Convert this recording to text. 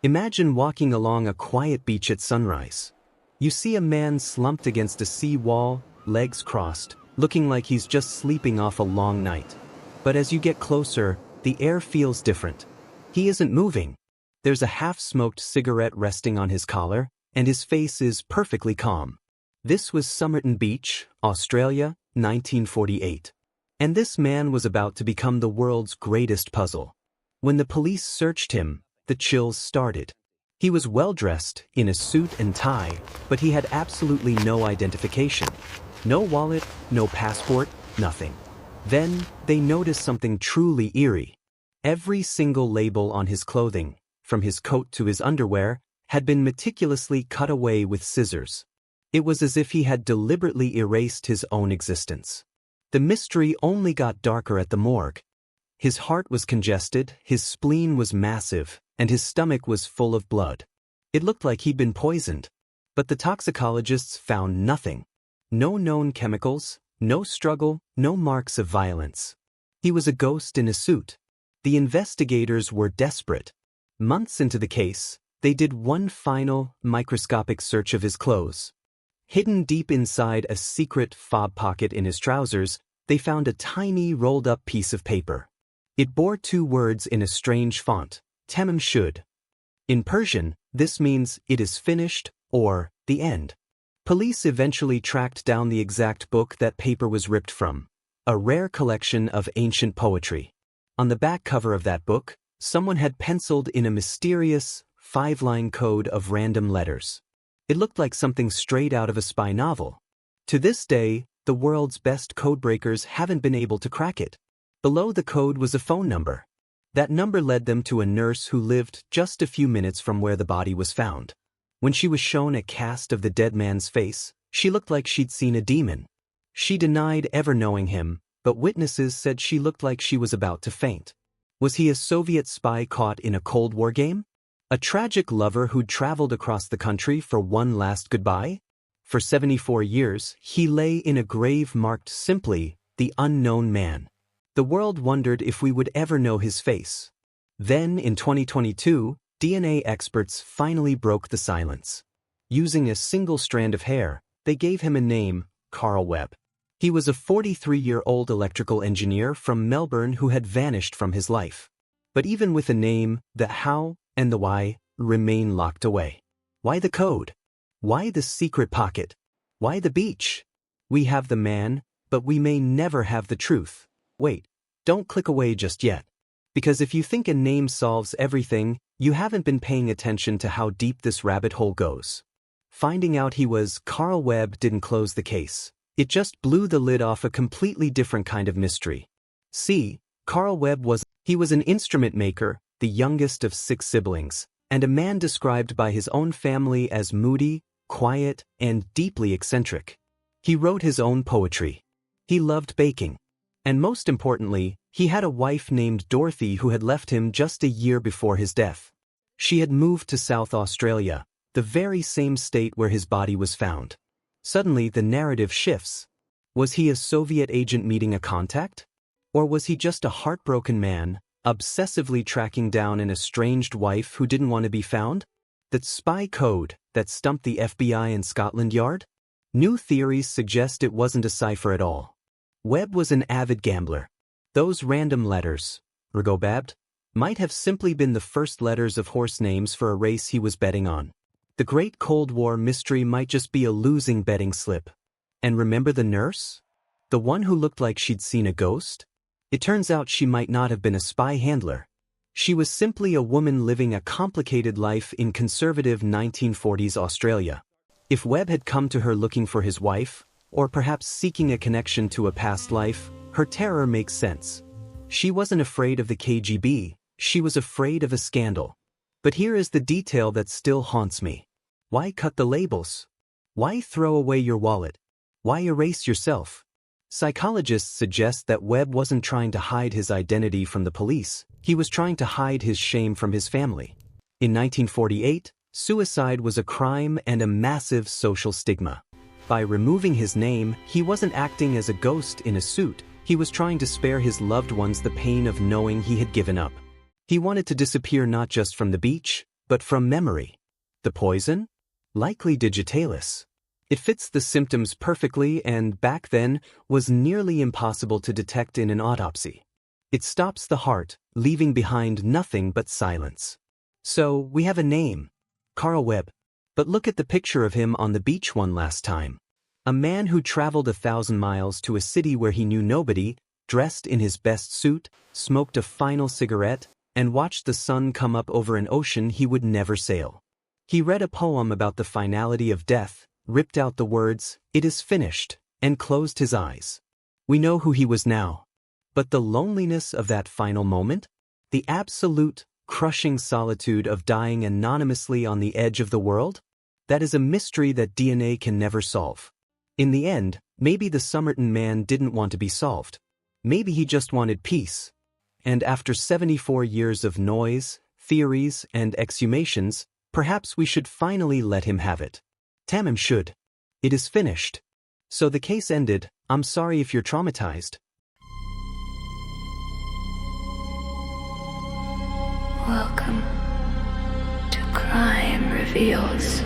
Imagine walking along a quiet beach at sunrise. You see a man slumped against a sea wall, legs crossed, looking like he's just sleeping off a long night. But as you get closer, the air feels different. He isn't moving. There's a half-smoked cigarette resting on his collar, and his face is perfectly calm. This was Somerton Beach, Australia, 1948. And this man was about to become the world's greatest puzzle. When the police searched him, the chills started. He was well-dressed, in a suit and tie, but he had absolutely no identification. No wallet, no passport, nothing. Then, they noticed something truly eerie. Every single label on his clothing, from his coat to his underwear, had been meticulously cut away with scissors. It was as if he had deliberately erased his own existence. The mystery only got darker at the morgue. His heart was congested, his spleen was massive, and his stomach was full of blood. It looked like he'd been poisoned. But the toxicologists found nothing. No known chemicals, no struggle, no marks of violence. He was a ghost in a suit. The investigators were desperate. Months into the case, they did one final, microscopic search of his clothes. Hidden deep inside a secret fob pocket in his trousers, they found a tiny rolled-up piece of paper. It bore two words in a strange font, Tamam Shud. In Persian, this means "it is finished" or "the end." Police eventually tracked down the exact book that paper was ripped from, a rare collection of ancient poetry. On the back cover of that book, someone had penciled in a mysterious, 5-line code of random letters. It looked like something straight out of a spy novel. To this day, the world's best codebreakers haven't been able to crack it. Below the code was a phone number. That number led them to a nurse who lived just a few minutes from where the body was found. When she was shown a cast of the dead man's face, she looked like she'd seen a demon. She denied ever knowing him, but witnesses said she looked like she was about to faint. Was he a Soviet spy caught in a Cold War game? A tragic lover who'd traveled across the country for one last goodbye? For 74 years, he lay in a grave marked simply, "The Unknown Man." The world wondered if we would ever know his face. Then, in 2022, DNA experts finally broke the silence. Using a single strand of hair, they gave him a name, Carl Webb. He was a 43-year-old electrical engineer from Melbourne who had vanished from his life. But even with a name, the how and the why remain locked away. Why the code? Why the secret pocket? Why the beach? We have the man, but we may never have the truth. Wait, don't click away just yet. Because if you think a name solves everything, you haven't been paying attention to how deep this rabbit hole goes. Finding out he was Carl Webb didn't close the case. It just blew the lid off a completely different kind of mystery. See, Carl Webb was an instrument maker, the youngest of 6 siblings, and a man described by his own family as moody, quiet, and deeply eccentric. He wrote his own poetry. He loved baking. And most importantly, he had a wife named Dorothy who had left him just a year before his death. She had moved to South Australia, the very same state where his body was found. Suddenly the narrative shifts. Was he a Soviet agent meeting a contact? Or was he just a heartbroken man, obsessively tracking down an estranged wife who didn't want to be found? That spy code that stumped the FBI in Scotland Yard? New theories suggest it wasn't a cipher at all. Webb was an avid gambler. Those random letters, Rubaiyat, might have simply been the first letters of horse names for a race he was betting on. The Great Cold War mystery might just be a losing betting slip. And remember the nurse? The one who looked like she'd seen a ghost? It turns out she might not have been a spy handler. She was simply a woman living a complicated life in conservative 1940s Australia. If Webb had come to her looking for his wife, or perhaps seeking a connection to a past life, her terror makes sense. She wasn't afraid of the KGB, she was afraid of a scandal. But here is the detail that still haunts me. Why cut the labels? Why throw away your wallet? Why erase yourself? Psychologists suggest that Webb wasn't trying to hide his identity from the police, he was trying to hide his shame from his family. In 1948, suicide was a crime and a massive social stigma. By removing his name, he wasn't acting as a ghost in a suit, he was trying to spare his loved ones the pain of knowing he had given up. He wanted to disappear not just from the beach, but from memory. The poison? Likely digitalis. It fits the symptoms perfectly and, back then, was nearly impossible to detect in an autopsy. It stops the heart, leaving behind nothing but silence. So, we have a name. Carl Webb. But look at the picture of him on the beach one last time. A man who traveled 1,000 miles to a city where he knew nobody, dressed in his best suit, smoked a final cigarette, and watched the sun come up over an ocean he would never sail. He read a poem about the finality of death, ripped out the words, "It is finished," and closed his eyes. We know who he was now. But the loneliness of that final moment? The absolute, crushing solitude of dying anonymously on the edge of the world? That is a mystery that DNA can never solve. In the end, maybe the Somerton Man didn't want to be solved. Maybe he just wanted peace. And after 74 years of noise, theories, and exhumations, perhaps we should finally let him have it. Tamam Shud. It is finished. So the case ended. I'm sorry if you're traumatized. Welcome to Crime Reveals.